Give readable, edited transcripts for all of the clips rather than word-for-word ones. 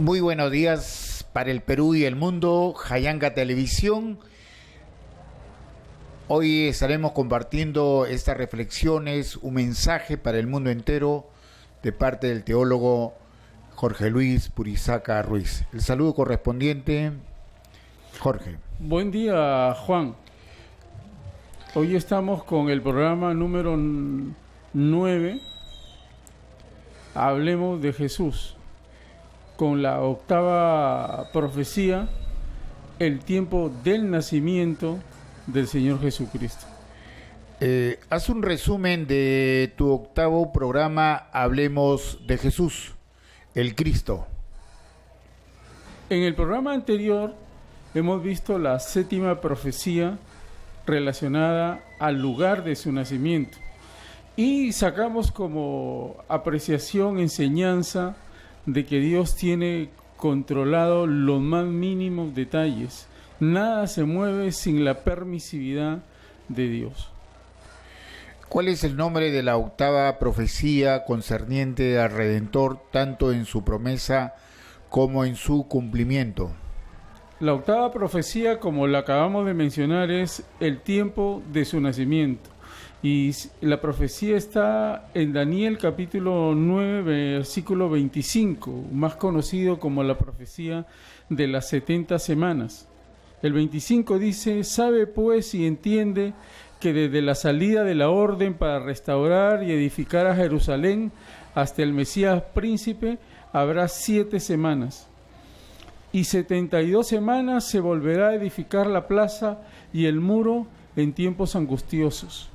Muy buenos días para el Perú y el mundo, Jayanga Televisión. Hoy estaremos compartiendo estas reflexiones, un mensaje para el mundo entero de parte del teólogo Jorge Luis Purizaca Ruiz. El saludo correspondiente, Jorge. Buen día, Juan. Hoy estamos con el programa número 9, Hablemos de Jesús, con la octava profecía, el tiempo del nacimiento del Señor Jesucristo. Haz un resumen de tu octavo programa, Hablemos de Jesús, el Cristo. En el programa anterior hemos visto la séptima profecía relacionada al lugar de su nacimiento y sacamos como apreciación, enseñanza de que Dios tiene controlado los más mínimos detalles. Nada se mueve sin la permisividad de Dios. ¿Cuál es el nombre de la octava profecía concerniente al Redentor, tanto en su promesa como en su cumplimiento? La octava profecía, como la acabamos de mencionar, es el tiempo de su nacimiento. Y la profecía está en Daniel capítulo 9, versículo 25, más conocido como la profecía de las 70 semanas. El 25 dice: «Sabe pues y entiende que desde la salida de la orden para restaurar y edificar a Jerusalén hasta el Mesías príncipe habrá 7 semanas. Y 72 semanas se volverá a edificar la plaza y el muro en tiempos angustiosos».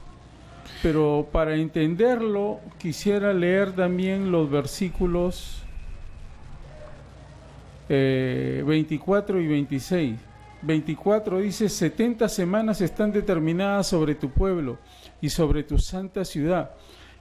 Pero para entenderlo quisiera leer también los versículos 24 y 26. 24 dice: 70 semanas están determinadas sobre tu pueblo y sobre tu santa ciudad,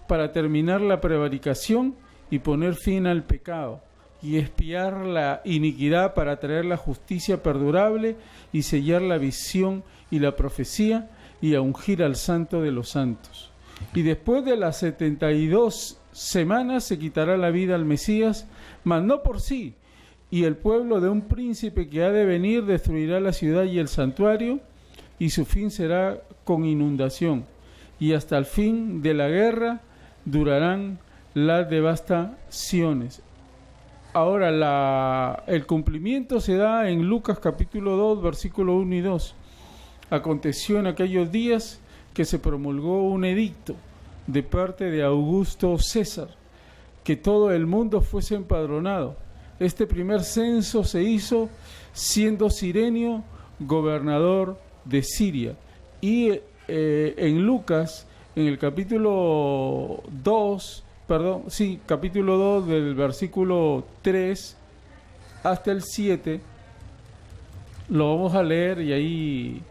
para terminar la prevaricación y poner fin al pecado, y expiar la iniquidad, para traer la justicia perdurable y sellar la visión y la profecía, y a ungir al santo de los santos. Y después de las 72 semanas se quitará la vida al Mesías, mas no por sí, y el pueblo de un príncipe que ha de venir destruirá la ciudad y el santuario, y su fin será con inundación, y hasta el fin de la guerra durarán las devastaciones. Ahora el cumplimiento se da en Lucas capítulo 2, versículo 1 y 2. Aconteció en aquellos días que se promulgó un edicto de parte de Augusto César, que todo el mundo fuese empadronado. Este primer censo se hizo siendo Cirenio gobernador de Siria. Y en Lucas, en el capítulo 2, capítulo 2 del versículo 3 hasta el 7, lo vamos a leer y ahí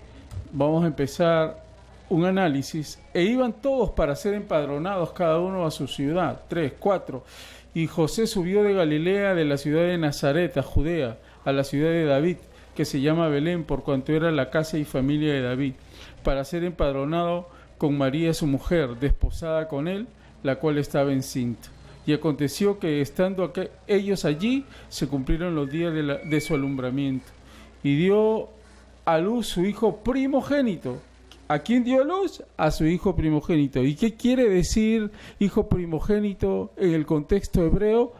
vamos a empezar un análisis. E iban todos para ser empadronados, cada uno a su ciudad. 3, 4. Y José subió de Galilea, de la ciudad de Nazaret, a Judea, a la ciudad de David, que se llama Belén, por cuanto era la casa y familia de David, para ser empadronado con María su mujer, desposada con él, la cual estaba encinta. Y aconteció que estando ellos allí, se cumplieron los días de su alumbramiento. Y dio a luz su hijo primogénito. ¿A quién dio a luz? A su hijo primogénito. ¿Y qué quiere decir hijo primogénito en el contexto hebreo?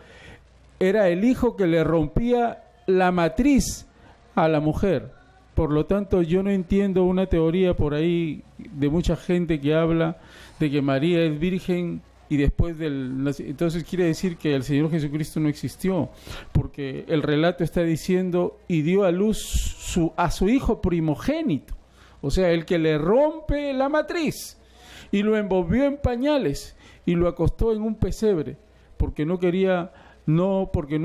Era el hijo que le rompía la matriz a la mujer. Por lo tanto, yo no entiendo una teoría por ahí de mucha gente que habla de que María es virgen y después entonces quiere decir que el Señor Jesucristo no existió, porque el relato está diciendo: y dio a luz a su hijo primogénito, o sea, el que le rompe la matriz, y lo envolvió en pañales y lo acostó en un pesebre, porque no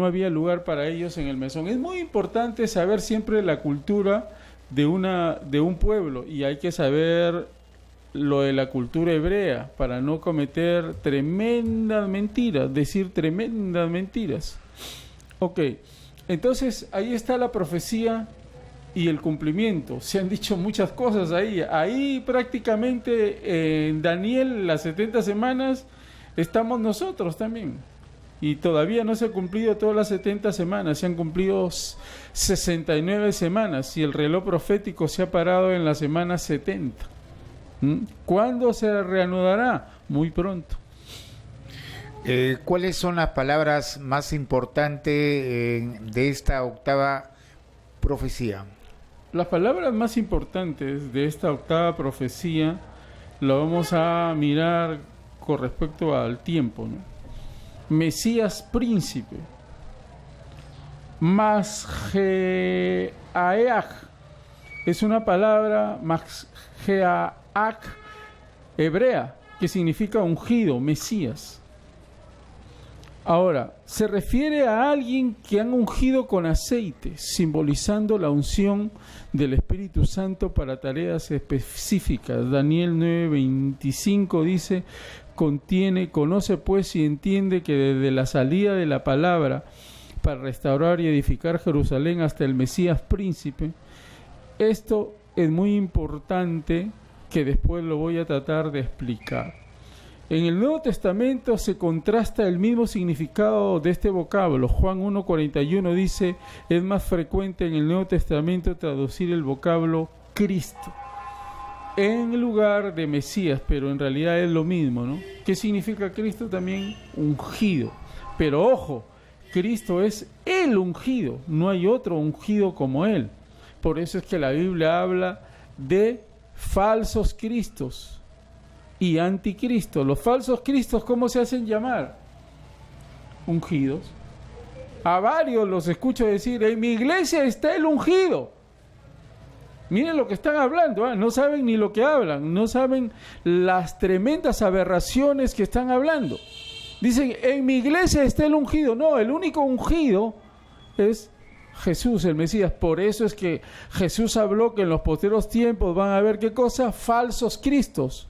había lugar para ellos en el mesón. Es muy importante saber siempre la cultura de un pueblo, y hay que saber lo de la cultura hebrea para no cometer tremendas mentiras, decir tremendas mentiras. Ok, entonces ahí está la profecía y el cumplimiento. Se han dicho muchas cosas ahí. Ahí prácticamente en Daniel, las 70 semanas, estamos nosotros también. y todavía no se han cumplido todas las 70 semanas, se han cumplido 69 semanas y el reloj profético se ha parado en la semana 70. ¿Cuándo se reanudará? Muy pronto. ¿Cuáles son las palabras más importantes de esta octava profecía? Las palabras más importantes de esta octava profecía lo vamos a mirar con respecto al tiempo, ¿no? Mesías príncipe, Masgeaach, es una palabra Masgeaach hebrea que significa ungido, Mesías. Ahora, se refiere a alguien que han ungido con aceite, simbolizando la unción del Espíritu Santo para tareas específicas. Daniel 9:25 dice: conoce pues y entiende que desde la salida de la palabra para restaurar y edificar Jerusalén hasta el Mesías príncipe, esto es muy importante, que después lo voy a tratar de explicar. En el Nuevo Testamento se contrasta el mismo significado de este vocablo. Juan 1:41 dice: es más frecuente en el Nuevo Testamento traducir el vocablo Cristo en lugar de Mesías, pero en realidad es lo mismo, ¿no? ¿Qué significa Cristo? También ungido. Pero ojo, Cristo es el ungido, no hay otro ungido como Él. Por eso es que la Biblia habla de falsos cristos y anticristo. Los falsos cristos, ¿cómo se hacen llamar? Ungidos. A varios los escucho decir: en mi iglesia está el ungido. Miren lo que están hablando, ¿eh? No saben ni lo que hablan, no saben las tremendas aberraciones que están hablando. Dicen: en mi iglesia está el ungido. No, el único ungido es Jesús, el Mesías. Por eso es que Jesús habló que en los posteriores tiempos van a haber, ¿qué cosa? Falsos cristos.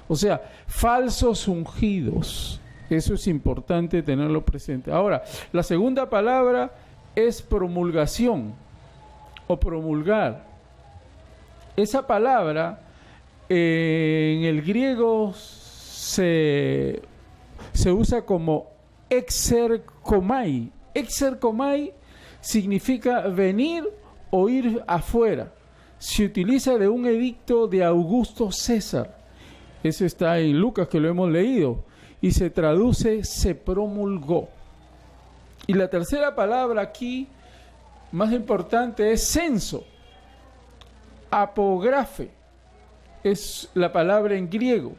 O sea, falsos ungidos. Eso es importante tenerlo presente. Ahora, la segunda palabra es promulgación o promulgar. Esa palabra en el griego se usa como exerkomai. Exerkomai significa venir o ir afuera. Se utiliza de un edicto de Augusto César. Eso está en Lucas, que lo hemos leído, y se traduce: se promulgó. Y la tercera palabra aquí, más importante, es censo. Apografe es la palabra en griego.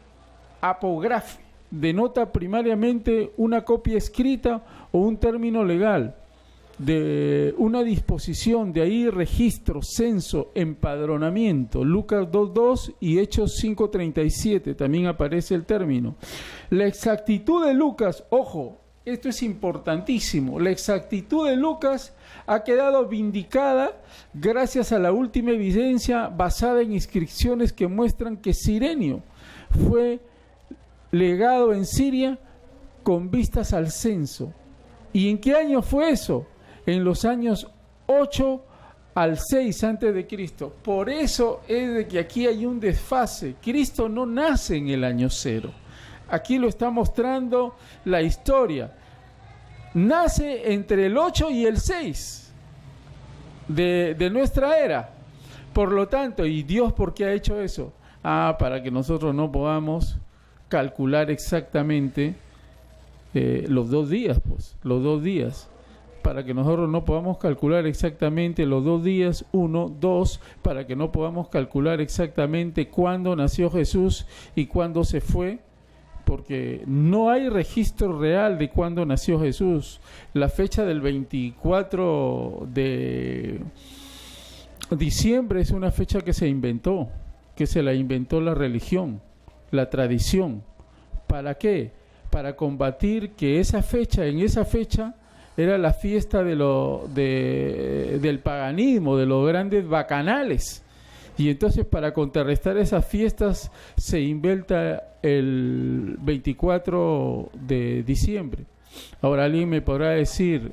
Apografe denota primariamente una copia escrita o un término legal de una disposición, de ahí registro, censo, empadronamiento. Lucas 2:2 y Hechos 5:37 también aparece el término. La exactitud de Lucas, ojo, esto es importantísimo, la exactitud de Lucas ha quedado vindicada gracias a la última evidencia basada en inscripciones que muestran que Cirenio fue legado en Siria con vistas al censo. ¿Y en qué año fue eso? En los años 8 al 6 antes de Cristo. Por eso es de que aquí hay un desfase. Cristo no nace en el año 0. Aquí lo está mostrando la historia. Nace entre el 8 y el 6 de nuestra era. Por lo tanto, ¿y Dios por qué ha hecho eso? Para que nosotros no podamos calcular exactamente los 2 días, pues, los 2 días. Para que nosotros no podamos calcular exactamente los 2 días, 1, 2, para que no podamos calcular exactamente cuándo nació Jesús y cuándo se fue, porque no hay registro real de cuándo nació Jesús. La fecha del 24 de diciembre es una fecha que se inventó, que se la inventó la religión, la tradición. ¿Para qué? Para combatir que esa fecha, en esa fecha, era la fiesta del paganismo, de los grandes bacanales. Y entonces, para contrarrestar esas fiestas, se inventa el 24 de diciembre. Ahora alguien me podrá decir,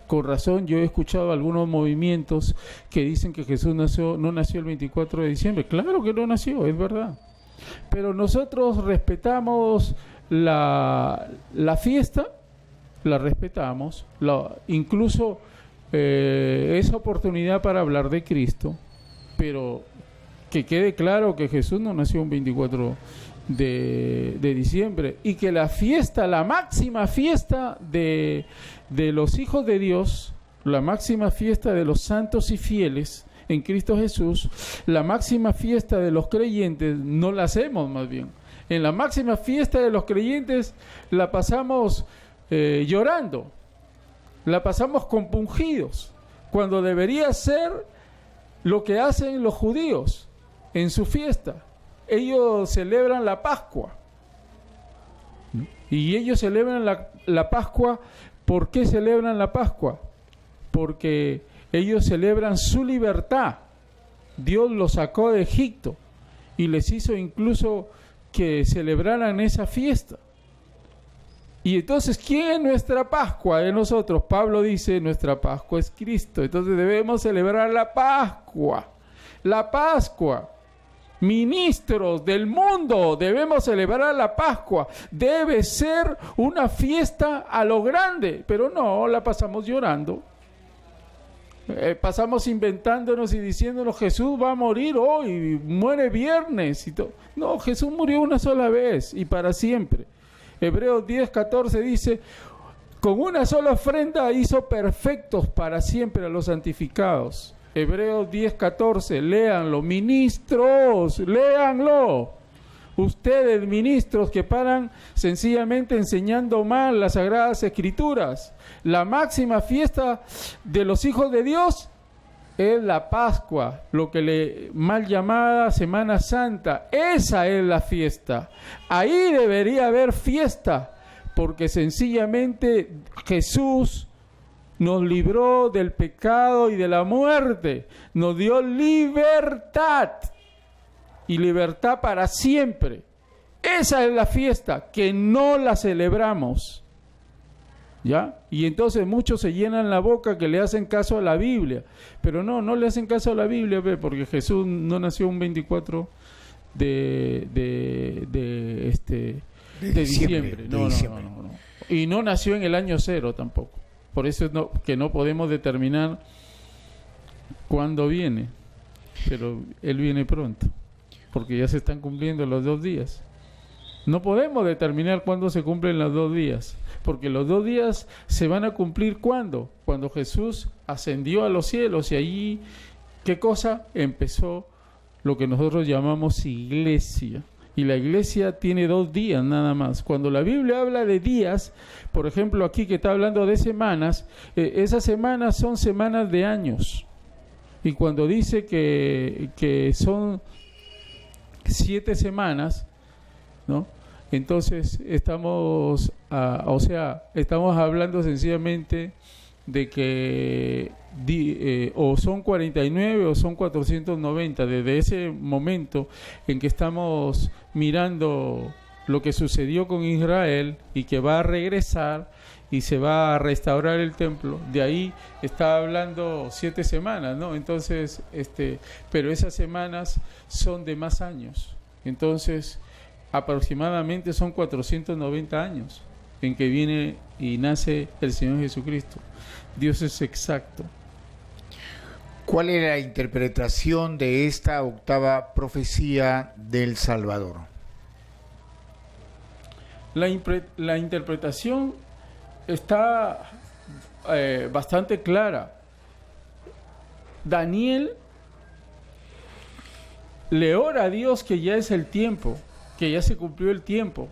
con razón, yo he escuchado algunos movimientos que dicen que Jesús no nació el 24 de diciembre. Claro que no nació, es verdad. Pero nosotros respetamos la fiesta la respetamos, incluso esa oportunidad para hablar de Cristo, pero que quede claro que Jesús no nació un 24 de diciembre, y que la fiesta, la máxima fiesta de los hijos de Dios, la máxima fiesta de los santos y fieles en Cristo Jesús, la máxima fiesta de los creyentes, no la hacemos más bien. En la máxima fiesta de los creyentes la pasamos llorando, la pasamos compungidos, cuando debería ser lo que hacen los judíos en su fiesta. Ellos celebran la Pascua. Y ellos celebran la Pascua. ¿Por qué celebran la Pascua? Porque ellos celebran su libertad. Dios los sacó de Egipto y les hizo incluso que celebraran esa fiesta. Y entonces, ¿quién es nuestra Pascua de nosotros? Pablo dice, nuestra Pascua es Cristo. Entonces debemos celebrar la Pascua. La Pascua. Ministros del mundo, debemos celebrar la Pascua. Debe ser una fiesta a lo grande, pero no, la pasamos llorando. Pasamos inventándonos y diciéndonos, Jesús va a morir hoy, muere viernes y todo. No, Jesús murió una sola vez y para siempre. Hebreos 10:14 dice, con una sola ofrenda hizo perfectos para siempre a los santificados. Hebreos 10:14, léanlo, ministros, léanlo. Ustedes, ministros, que paran sencillamente enseñando mal las Sagradas Escrituras. La máxima fiesta de los hijos de Dios es la Pascua, lo que le mal llamada Semana Santa. Esa es la fiesta. Ahí debería haber fiesta, porque sencillamente Jesús nos libró del pecado y de la muerte, nos dio libertad, y libertad para siempre. Esa es la fiesta, que no la celebramos, ¿ya? Y entonces muchos se llenan la boca que le hacen caso a la Biblia, pero no le hacen caso a la Biblia, porque Jesús no nació un 24 de diciembre. No. Y no nació en el año 0 tampoco. Por eso es que no podemos determinar cuándo viene, pero Él viene pronto, porque ya se están cumpliendo los 2 días. No podemos determinar cuándo se cumplen los 2 días, porque los 2 días se van a cumplir ¿cuándo? Cuando Jesús ascendió a los cielos, y allí, ¿qué cosa? Empezó lo que nosotros llamamos iglesia. Y la iglesia tiene 2 días nada más. Cuando la Biblia habla de días, por ejemplo aquí que está hablando de semanas, esas semanas son semanas de años. Y cuando dice que son 7 semanas, ¿no? Entonces estamos hablando sencillamente de que o son 49 o son 490, desde ese momento en que estamos mirando lo que sucedió con Israel y que va a regresar y se va a restaurar el templo. De ahí está hablando 7 semanas, ¿no? Entonces, pero esas semanas son de más años. Entonces, aproximadamente son 490 años en que viene y nace el Señor Jesucristo. Dios es exacto. ¿Cuál es la interpretación de esta octava profecía del Salvador? La interpretación está bastante clara. Daniel le ora a Dios que ya es el tiempo, que ya se cumplió el tiempo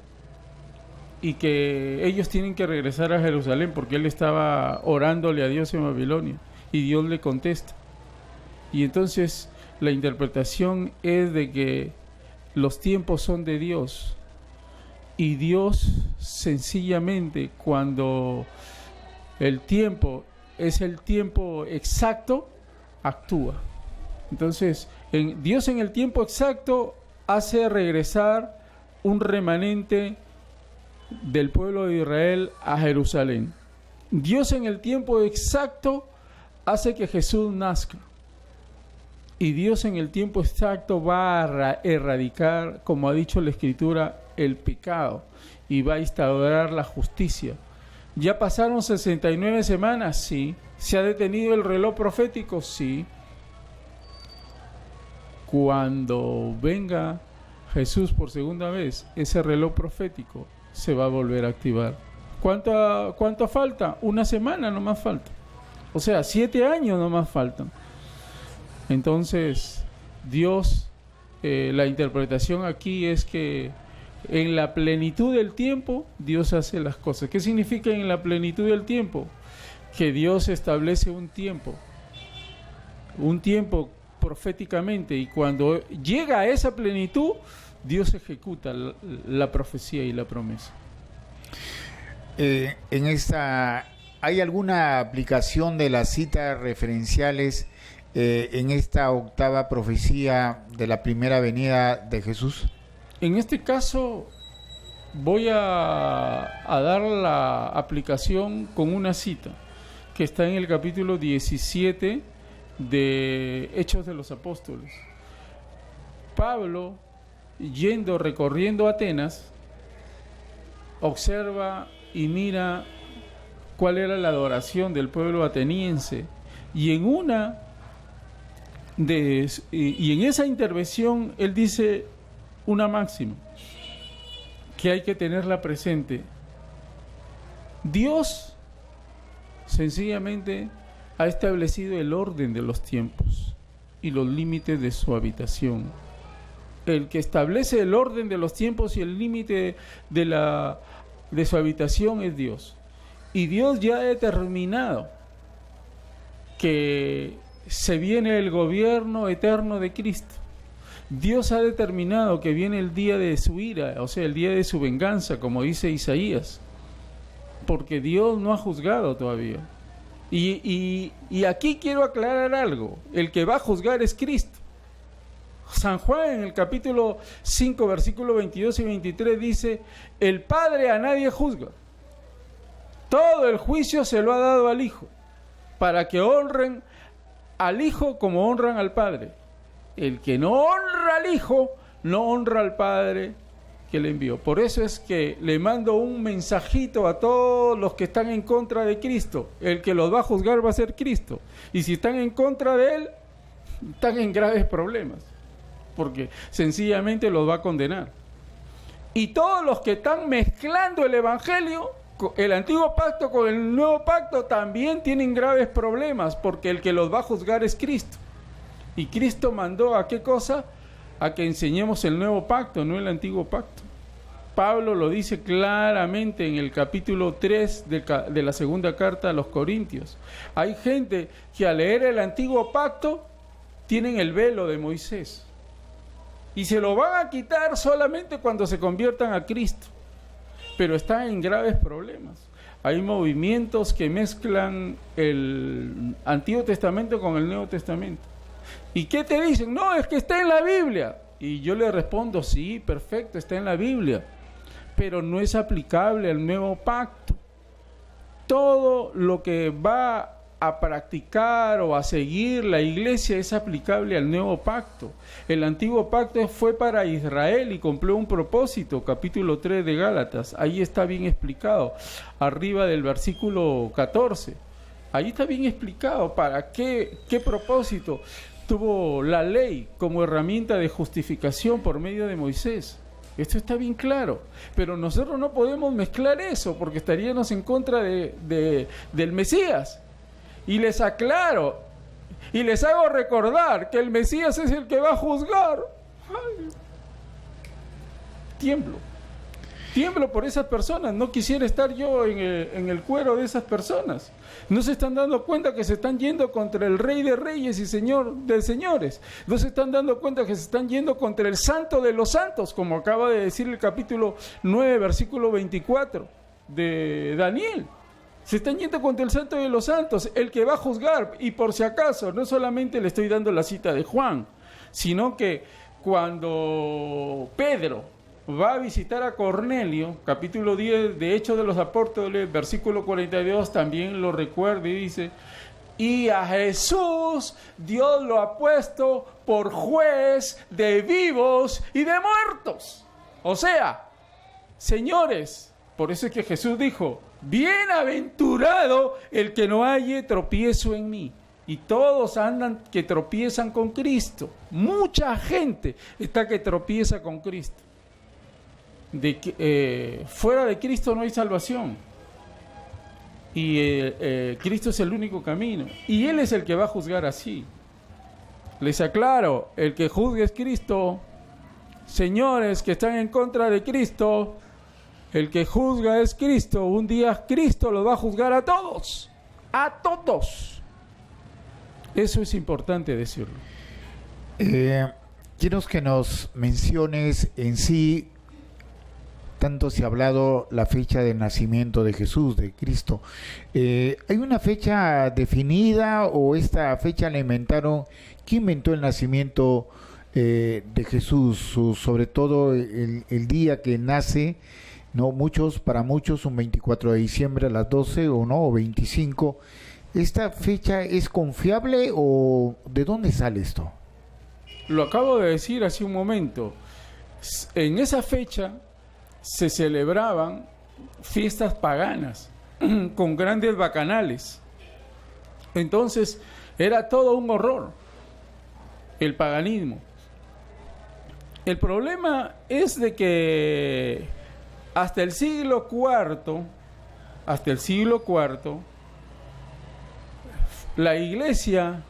y que ellos tienen que regresar a Jerusalén, porque él estaba orándole a Dios en Babilonia y Dios le contesta. Y entonces la interpretación es de que los tiempos son de Dios, y Dios sencillamente, cuando el tiempo es el tiempo exacto, actúa. Entonces Dios en el tiempo exacto hace regresar un remanente del pueblo de Israel a Jerusalén. Dios en el tiempo exacto hace que Jesús nazca. Y Dios en el tiempo exacto va a erradicar, como ha dicho la Escritura, el pecado, y va a instaurar la justicia. ¿Ya pasaron 69 semanas? Sí. ¿Se ha detenido el reloj profético? Sí. Cuando venga Jesús por segunda vez, ese reloj profético se va a volver a activar. ¿Cuánto falta? Una semana nomás falta. O sea, 7 años nomás faltan. Entonces, Dios, la interpretación aquí es que en la plenitud del tiempo, Dios hace las cosas. ¿Qué significa en la plenitud del tiempo? Que Dios establece un tiempo proféticamente, y cuando llega a esa plenitud, Dios ejecuta la profecía y la promesa. ¿Hay alguna aplicación de las citas referenciales en esta octava profecía de la primera venida de Jesús? En este caso voy a dar la aplicación con una cita que está en el capítulo 17 de Hechos de los Apóstoles. Pablo, recorriendo Atenas, observa y mira cuál era la adoración del pueblo ateniense, y en esa intervención él dice una máxima que hay que tenerla presente. Dios sencillamente ha establecido el orden de los tiempos y los límites de su habitación. El que establece el orden de los tiempos y el límite de su habitación es Dios. Y Dios ya ha determinado que se viene el gobierno eterno de Cristo. Dios ha determinado que viene el día de su ira, o sea, el día de su venganza, como dice Isaías, porque Dios no ha juzgado todavía. Y aquí quiero aclarar algo: el que va a juzgar es Cristo. San Juan, en el capítulo 5, versículos 22 y 23, dice: el Padre a nadie juzga, todo el juicio se lo ha dado al Hijo, para que honren al Hijo como honran al Padre. El que no honra al Hijo, no honra al Padre que le envió. Por eso es que le mando un mensajito a todos los que están en contra de Cristo. El que los va a juzgar va a ser Cristo. Y si están en contra de Él, están en graves problemas, porque sencillamente los va a condenar. Y todos los que están mezclando el Evangelio, el antiguo pacto con el nuevo pacto, también tienen graves problemas, porque el que los va a juzgar es Cristo. Y Cristo mandó ¿a qué cosa? A que enseñemos el nuevo pacto, no el antiguo pacto. Pablo lo dice claramente en el capítulo 3 de la segunda carta a los Corintios. Hay gente que al leer el antiguo pacto tienen el velo de Moisés y se lo van a quitar solamente cuando se conviertan a Cristo, pero están en graves problemas. Hay movimientos que mezclan el Antiguo Testamento con el Nuevo Testamento. ¿Y qué te dicen? No, es que está en la Biblia. Y yo le respondo: sí, perfecto, está en la Biblia, pero no es aplicable al nuevo pacto. Todo lo que va a practicar o a seguir la iglesia es aplicable al nuevo pacto. El antiguo pacto fue para Israel y cumplió un propósito, capítulo 3 de Gálatas, ahí está bien explicado, arriba del versículo 14, ahí está bien explicado para qué propósito tuvo la ley como herramienta de justificación por medio de Moisés. Esto está bien claro, pero nosotros no podemos mezclar eso porque estaríamos en contra del Mesías. Y les aclaro y les hago recordar que el Mesías es el que va a juzgar. Ay, tiemblo por esas personas. No quisiera estar yo en el cuero de esas personas. No se están dando cuenta que se están yendo contra el Rey de Reyes y Señor de Señores. No se están dando cuenta que se están yendo contra el Santo de los Santos, como acaba de decir el capítulo 9, versículo 24 de Daniel. Se están yendo contra el Santo de los Santos, el que va a juzgar. Y por si acaso, no solamente le estoy dando la cita de Juan, sino que cuando Pedro va a visitar a Cornelio, capítulo 10 de Hechos de los Apóstoles, versículo 42, también lo recuerda y dice: y a Jesús Dios lo ha puesto por juez de vivos y de muertos. O sea, señores, por eso es que Jesús dijo: bienaventurado el que no halle tropiezo en mí. Y todos andan que tropiezan con Cristo. Mucha gente está que tropieza con Cristo. Fuera de Cristo no hay salvación. Y Cristo es el único camino. Y Él es el que va a juzgar así. Les aclaro, el que juzgue es Cristo. Señores que están en contra de Cristo, el que juzga es Cristo. Un día Cristo los va a juzgar a todos. A todos. Eso es importante decirlo. Quiero que nos menciones en sí, tanto se ha hablado la fecha de nacimiento de Jesús, de Cristo. ¿Hay una fecha definida o esta fecha la inventaron? ¿Quién inventó el nacimiento de Jesús? Sobre todo el día que nace, ¿no? Para muchos un 24 de diciembre a las 12 o no, o 25. ¿Esta fecha es confiable o de dónde sale esto? Lo acabo de decir hace un momento. En esa fecha se celebraban fiestas paganas con grandes bacanales. Entonces era todo un horror el paganismo. El problema es de que hasta el siglo IV, la iglesia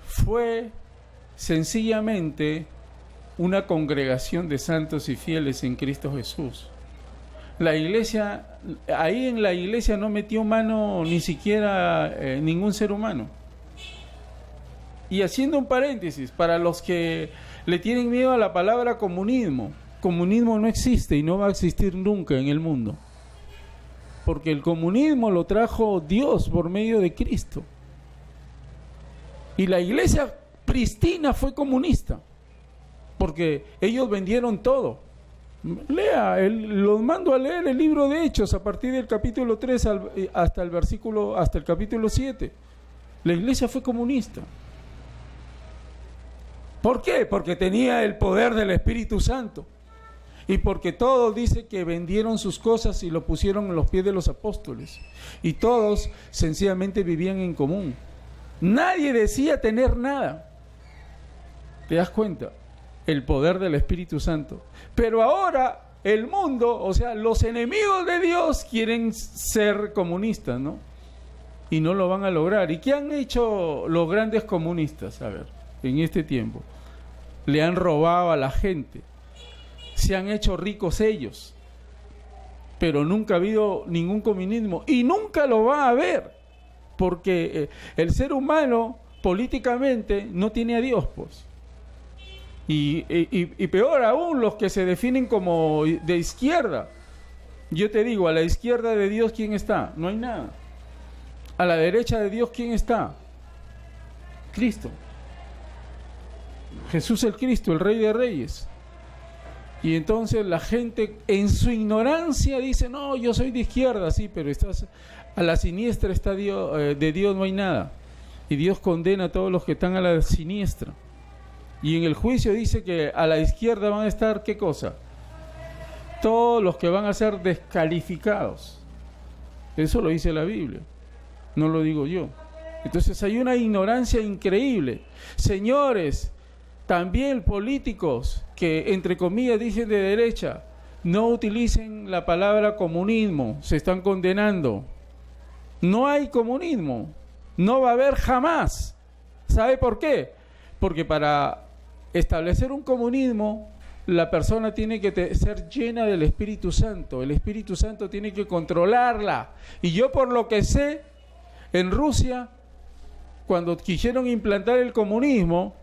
fue sencillamente una congregación de santos y fieles en Cristo Jesús. La iglesia, ahí en la iglesia no metió mano ni siquiera ningún ser humano. Y haciendo un paréntesis, para los que le tienen miedo a la palabra comunismo no existe y no va a existir nunca en el mundo. Porque el comunismo lo trajo Dios por medio de Cristo. Y la iglesia pristina fue comunista, porque ellos vendieron todo. Los mando a leer el libro de Hechos a partir del capítulo 3 hasta el capítulo 7. La iglesia fue comunista. ¿Por qué? Porque tenía el poder del Espíritu Santo. Y porque todos dice que vendieron sus cosas y lo pusieron en los pies de los apóstoles. Y todos sencillamente vivían en común. Nadie decía tener nada. ¿Te das cuenta? El poder del Espíritu Santo. Pero ahora el mundo, o sea, los enemigos de Dios quieren ser comunistas, ¿no? Y no lo van a lograr. ¿Y qué han hecho los grandes comunistas? A ver, en este tiempo. Le han robado a la gente. Se han hecho ricos ellos. Pero nunca ha habido ningún comunismo. Y nunca lo va a haber. Porque el ser humano políticamente no tiene a Dios, pues. Y peor aún, los que se definen como de izquierda. Yo te digo, a la izquierda de Dios, ¿quién está? No hay nada. A la derecha de Dios, ¿quién está? Cristo. Jesús el Cristo, el Rey de Reyes. Y entonces la gente en su ignorancia dice, no, yo soy de izquierda, sí, pero estás a la siniestra está Dios, de Dios no hay nada. Y Dios condena a todos los que están a la siniestra. Y en el juicio dice que a la izquierda van a estar, ¿qué cosa? Todos los que van a ser descalificados. Eso lo dice la Biblia, no lo digo yo. Entonces hay una ignorancia increíble. Señores, también políticos que entre comillas dicen de derecha, no utilicen la palabra comunismo, se están condenando. No hay comunismo, no va a haber jamás. ¿Sabe por qué? Porque para establecer un comunismo, la persona tiene que ser llena del Espíritu Santo. El Espíritu Santo tiene que controlarla. Y yo por lo que sé, en Rusia, cuando quisieron implantar el comunismo,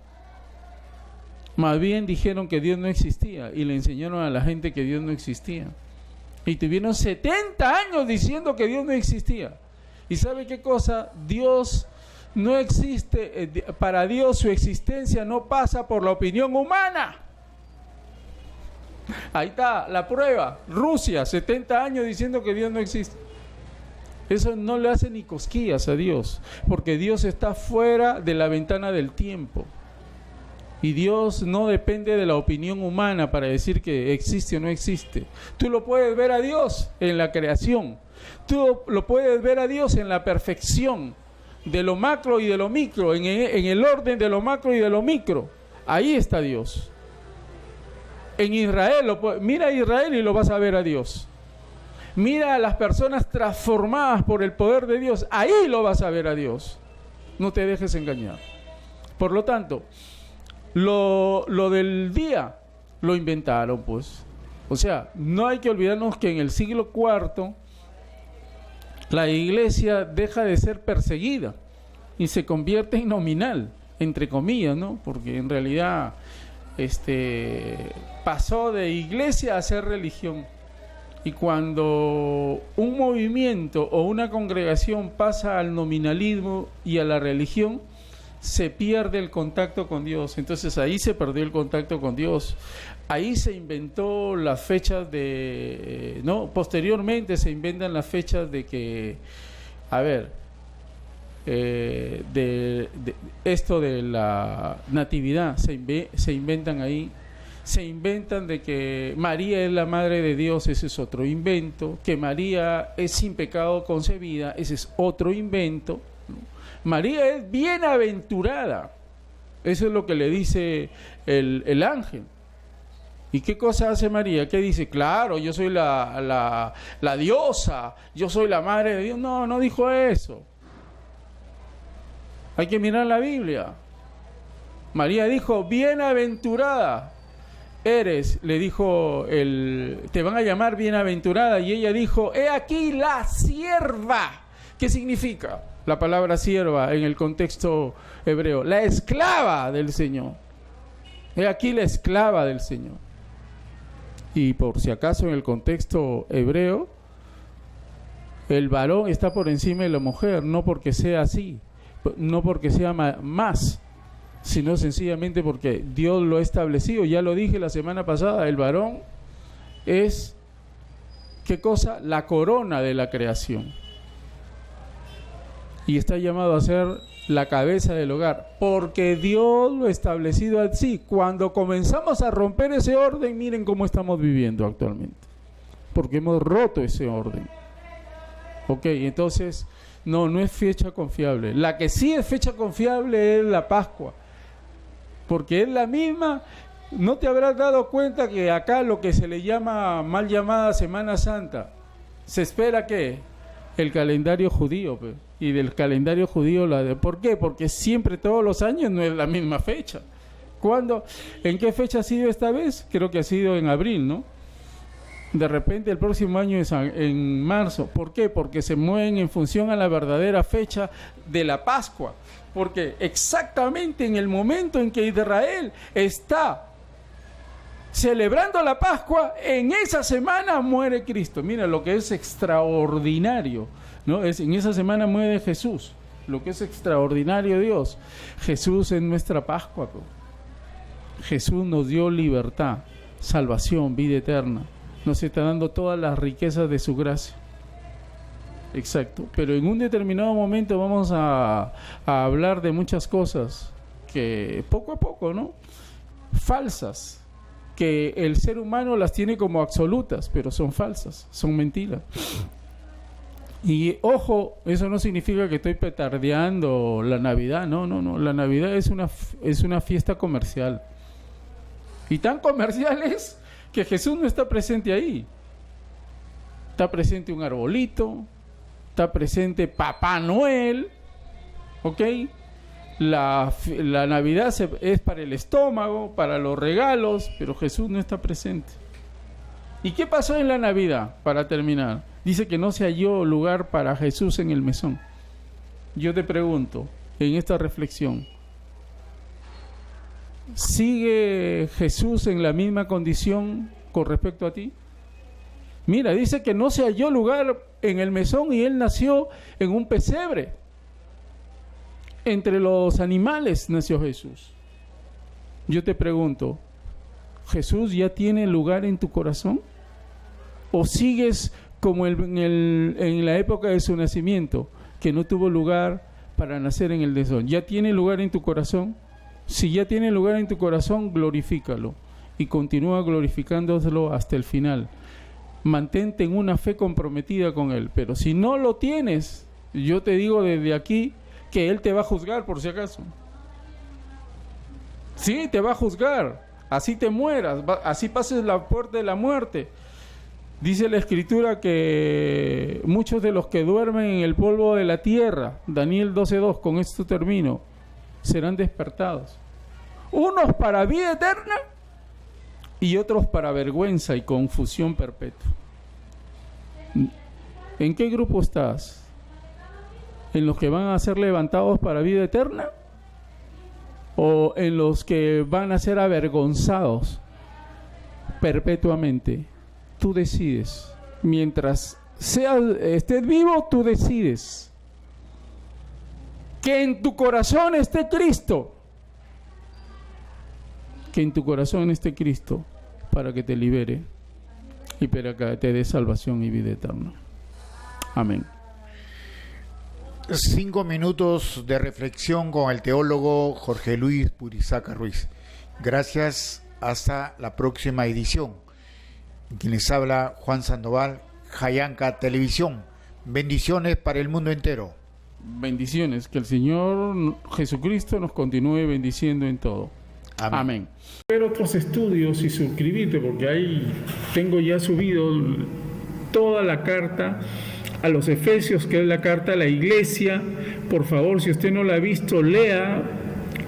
más bien dijeron que Dios no existía y le enseñaron a la gente que Dios no existía. Y tuvieron 70 años diciendo que Dios no existía. ¿Y sabe qué cosa? Dios no existe. Para Dios su existencia no pasa por la opinión humana. Ahí está la prueba. Rusia, 70 años diciendo que Dios no existe. Eso no le hace ni cosquillas a Dios, porque Dios está fuera de la ventana del tiempo. Y Dios no depende de la opinión humana para decir que existe o no existe. Tú lo puedes ver a Dios en la creación, Tú lo puedes ver a Dios en la perfección de lo macro y de lo micro, en el orden de lo macro y de lo micro. Ahí está Dios. En Israel, mira a Israel y lo vas a ver a Dios. Mira a las personas transformadas por el poder de Dios, ahí lo vas a ver a Dios. No te dejes engañar. Por lo tanto, lo del día lo inventaron, pues. O sea, no hay que olvidarnos que en el siglo IV la iglesia deja de ser perseguida y se convierte en nominal, entre comillas, ¿no? Porque en realidad pasó de iglesia a ser religión. Y cuando un movimiento o una congregación pasa al nominalismo y a la religión, se pierde el contacto con Dios. Entonces ahí se perdió el contacto con Dios. Ahí se inventó las fechas de... ¿no? Posteriormente se inventan las fechas de que... A ver, esto de la natividad, se inventan ahí. Se inventan de que María es la madre de Dios, ese es otro invento. Que María es sin pecado concebida, ese es otro invento. María es bienaventurada. Eso es lo que le dice el ángel. ¿Y qué cosa hace María? ¿Qué dice? Claro, yo soy la diosa, yo soy la madre de Dios. No, no dijo eso. Hay que mirar la Biblia. María dijo, bienaventurada eres, le dijo te van a llamar bienaventurada, y ella dijo, he aquí la sierva. ¿Qué significa la palabra sierva en el contexto hebreo? La esclava del Señor. He aquí la esclava del Señor. Y por si acaso en el contexto hebreo, el varón está por encima de la mujer, no porque sea así, no porque sea más, sino sencillamente porque Dios lo ha establecido. Ya lo dije la semana pasada, el varón es, ¿qué cosa? La corona de la creación. Y está llamado a ser la cabeza del hogar, porque Dios lo ha establecido así. Cuando comenzamos a romper ese orden, miren cómo estamos viviendo actualmente, porque hemos roto ese orden. Ok, entonces, no es fecha confiable. La que sí es fecha confiable es la Pascua, porque es la misma. ¿No te habrás dado cuenta que acá lo que se le llama, mal llamada Semana Santa, se espera que el calendario judío, pues, y del calendario judío ¿por qué? Porque siempre, todos los años, no es la misma fecha. ¿Cuándo? ¿En qué fecha ha sido esta vez? Creo que ha sido en abril, ¿no? De repente el próximo año es en marzo. ¿Por qué? Porque se mueven en función a la verdadera fecha de la Pascua. Porque exactamente en el momento en que Israel está celebrando la Pascua, en esa semana muere Cristo. Mira lo que es extraordinario, ¿no? En esa semana muere Jesús. Lo que es extraordinario, Dios. Jesús es nuestra Pascua, bro. Jesús nos dio libertad, salvación, vida eterna. Nos está dando todas las riquezas de su gracia. Exacto. Pero en un determinado momento vamos a hablar de muchas cosas que poco a poco, ¿no? Falsas, que el ser humano las tiene como absolutas, pero son falsas, son mentiras. Y ojo, eso no significa que estoy petardeando la Navidad, no. La Navidad es una fiesta comercial. Y tan comercial es que Jesús no está presente ahí. Está presente un arbolito, está presente Papá Noel, ¿ok? La Navidad es para el estómago, para los regalos, pero Jesús no está presente. ¿Y qué pasó en la Navidad? Para terminar, dice que no se halló lugar para Jesús en el mesón. Yo te pregunto, en esta reflexión, ¿sigue Jesús en la misma condición con respecto a ti? Mira, dice que no se halló lugar en el mesón y él nació en un pesebre. Entre los animales nació Jesús. Yo te pregunto, ¿Jesús ya tiene lugar en tu corazón? ¿O sigues como en la época de su nacimiento, que no tuvo lugar para nacer en el mesón? ¿Ya tiene lugar en tu corazón? Si ya tiene lugar en tu corazón, glorifícalo y continúa glorificándolo hasta el final. mantente en una fe comprometida con Él. Pero si no lo tienes, yo te digo desde aquí que Él te va a juzgar por si acaso. Sí, te va a juzgar. Así te mueras, así pases la puerta de la muerte. Dice la Escritura que muchos de los que duermen en el polvo de la tierra, Daniel 12:2, con esto termino, serán despertados. Unos para vida eterna y otros para vergüenza y confusión perpetua. ¿En qué grupo estás? ¿En los que van a ser levantados para vida eterna? ¿O en los que van a ser avergonzados perpetuamente? Tú decides. Mientras estés vivo, tú decides. Que en tu corazón esté Cristo. Que en tu corazón esté Cristo para que te libere y para que te dé salvación y vida eterna. Amén. 5 minutos de reflexión con el teólogo Jorge Luis Purizaca Ruiz. Gracias, hasta la próxima edición. Quien les habla, Juan Sandoval, Jayanca Televisión. Bendiciones para el mundo entero. Bendiciones, que el Señor Jesucristo nos continúe bendiciendo en todo. Amén. Amén. Ver otros estudios y suscribirte, porque ahí tengo ya subido toda la carta a los Efesios, que es la carta a la iglesia. Por favor, si usted no la ha visto, lea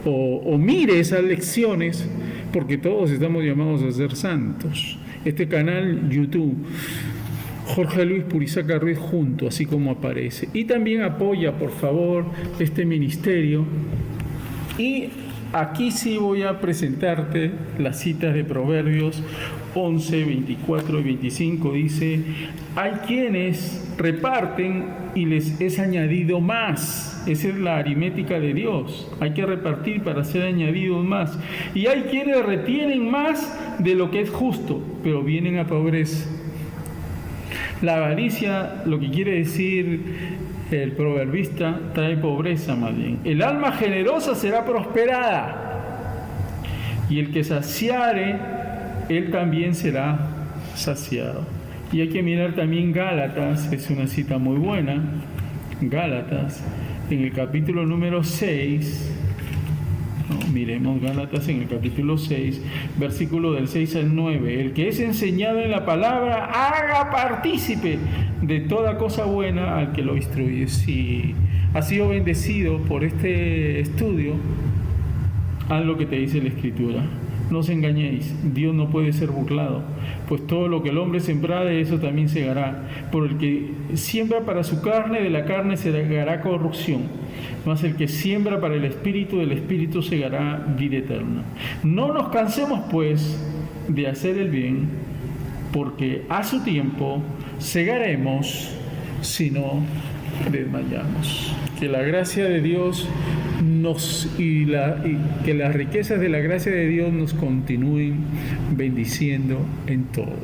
o mire esas lecciones, porque todos estamos llamados a ser santos. Este canal YouTube, Jorge Luis Purizaca Ruiz junto, así como aparece. Y también apoya, por favor, este ministerio. Y aquí sí voy a presentarte las citas de Proverbios 11, 24 y 25. Dice: hay quienes reparten y les es añadido más. Esa es la aritmética de Dios. Hay que repartir para ser añadidos más. Y hay quienes retienen más de lo que es justo, pero vienen a pobreza. La avaricia, lo que quiere decir el proverbista, trae pobreza más bien. El alma generosa será prosperada, y el que saciare, él también será saciado. Y hay que mirar también Gálatas, es una cita muy buena. Gálatas, en el capítulo número 6, miremos Gálatas en el capítulo 6, versículo del 6 al 9. El que es enseñado en la palabra, haga partícipe de toda cosa buena al que lo instruye. Si has sido bendecido por este estudio, haz lo que te dice la Escritura. No os engañéis, Dios no puede ser burlado, pues todo lo que el hombre sembrare, de eso también segará. Por el que siembra para su carne, de la carne segará corrupción, mas el que siembra para el Espíritu, del Espíritu segará vida eterna. No nos cansemos, pues, de hacer el bien, porque a su tiempo segaremos si no desmayamos. Que la gracia de Dios que las riquezas de la gracia de Dios nos continúen bendiciendo en todo.